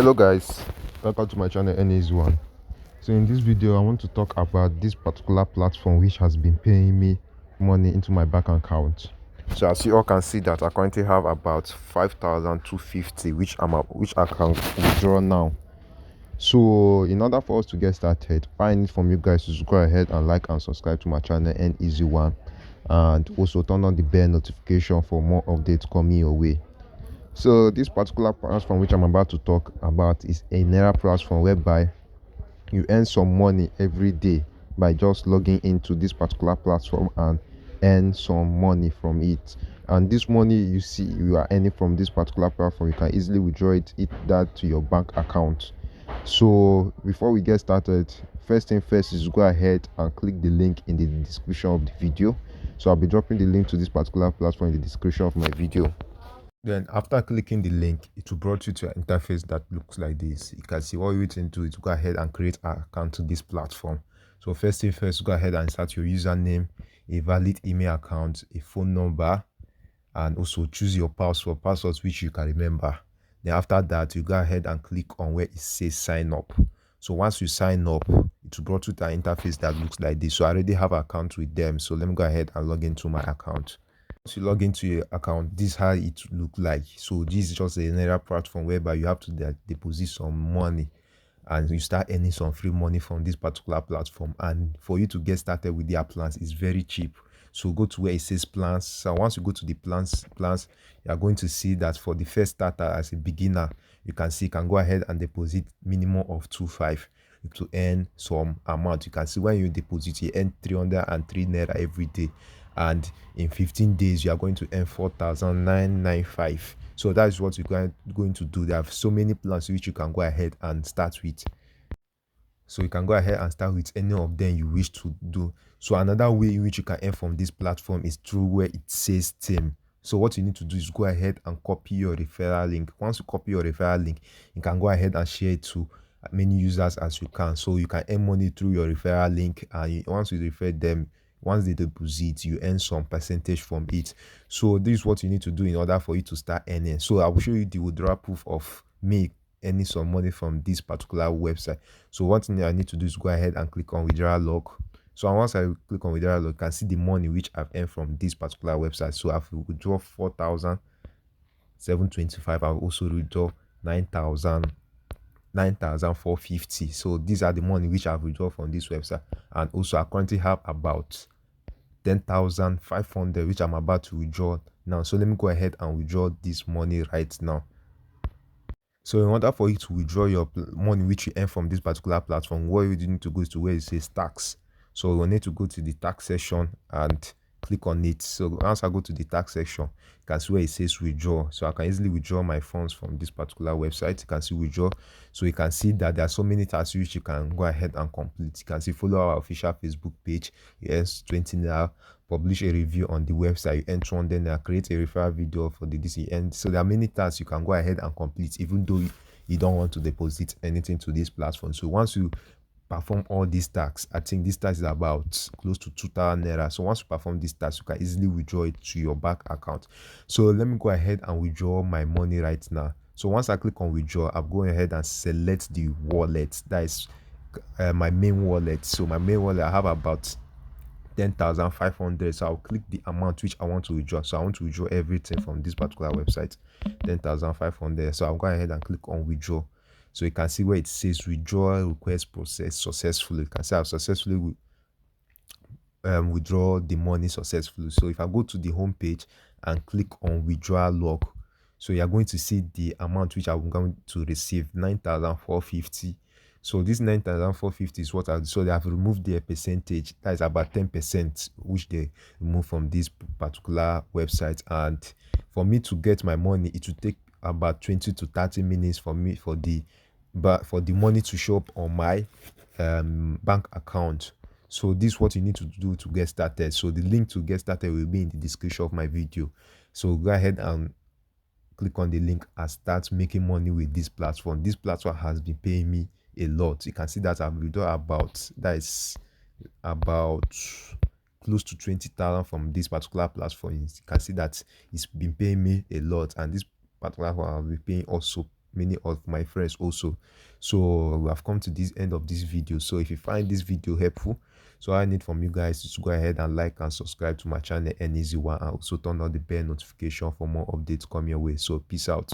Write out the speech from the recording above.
Hello guys, welcome to my channel One. So in this video I want to talk about this particular platform which has been paying me money into my bank account. So as you all can see that I currently have about 5,250 which I can withdraw now. So in order for us to get started, I need from you guys to go ahead and like and subscribe to my channel One, and also turn on the bell notification for more updates coming your way. So this particular platform which I'm about to talk about is a Naira platform whereby you earn some money every day by just logging into this particular platform and earn some money from it. And this money you see you are earning from this particular platform, you can easily withdraw it that to your bank account. So before we get started, first thing first is go ahead and click the link in the description of the video. So I'll be dropping the link to this particular platform in the description of my video. Then after clicking the link, it will brought you to an interface that looks like this. You can see what you need to do is go ahead and create an account to this platform. So first thing first, go ahead and insert your username, a valid email account, a phone number, and also choose your passwords which you can remember. Then after that, you go ahead and click on where it says sign up. So once you sign up, it will brought you to an interface that looks like this. So I already have an account with them, so let me go ahead and log into my account. Once you log into your account, this is how it look like. So this is just another platform whereby you have to deposit some money and you start earning some free money from this particular platform. And for you to get started with their plans, it's very cheap. So go to where it says plans. So once you go to the plans, you are going to see that for the first starter as a beginner, you can see you can go ahead and deposit minimum of 2.5 to earn some amount. You can see when you deposit, you earn 303 naira every day, and in 15 days you are going to earn 4,995. So that is what you're going to do. There are so many plans which you can go ahead and start with. So you can go ahead and start with any of them you wish to do. So another way in which you can earn from this platform is through where it says team. So what you need to do is go ahead and copy your referral link. Once you copy your referral link, you can go ahead and share it to many users as you can. So you can earn money through your referral link, and once you refer them, once they deposit, you earn some percentage from it. So this is what you need to do in order for you to start earning. So I will show you the withdrawal proof of me earning some money from this particular website. So one thing I need to do is go ahead and click on withdrawal log. So once I click on withdrawal log, you can see the money which I've earned from this particular website. So I've withdrawn 4,725. I've also withdrawn 9,450. So these are the money which I've withdrawn from this website. And also I currently have about 10,500 which I'm about to withdraw now. So let me go ahead and withdraw this money right now. So in order for you to withdraw your money which you earn from this particular platform, what you need to go is to where it says tax. So we need to go to the tax section and click on it. So once I go to the tax section, you can see where it says withdraw. So I can easily withdraw my funds from this particular website. You can see withdraw. So you can see that there are so many tasks which you can go ahead and complete. You can see follow our official Facebook page, yes, 20 naira. Publish a review on the website, you earn 200 naira. Create a referral video for the DC, and so there are many tasks you can go ahead and complete even though you don't want to deposit anything to this platform. So once you perform all these tasks, I think this task is about close to 2,000 naira. So once you perform this task, you can easily withdraw it to your bank account. So let me go ahead and withdraw my money right now. So once I click on withdraw, I'm going ahead and select the wallet. That is my main wallet. So my main wallet, I have about 10,500. So I'll click the amount which I want to withdraw. So I want to withdraw everything from this particular website, 10,500. So I'll go ahead and click on withdraw. So you can see where it says withdrawal request process successfully. You can see I've successfully withdraw the money successfully. So if I go to the home page and click on withdrawal log, so you're going to see the amount which I'm going to receive, 9,450. So this 9,450 is what so they have removed their percentage. That is about 10% which they remove from this particular website. And for me to get my money, it will take about 20 to 30 minutes for me for the money to show up on my bank account. So this is what you need to do to get started. So the link to get started will be in the description of my video. So go ahead and click on the link and start making money with this platform. This platform has been paying me a lot. You can see that I've withdrawn about close to 20,000 from this particular platform. You can see that it's been paying me a lot, and this particular one I'll be paying also many of my friends also. So we have come to this end of this video. So if you find this video helpful, so I need from you guys to go ahead and like and subscribe to my channel, an easy one, and also turn on the bell notification for more updates come your way. So peace out.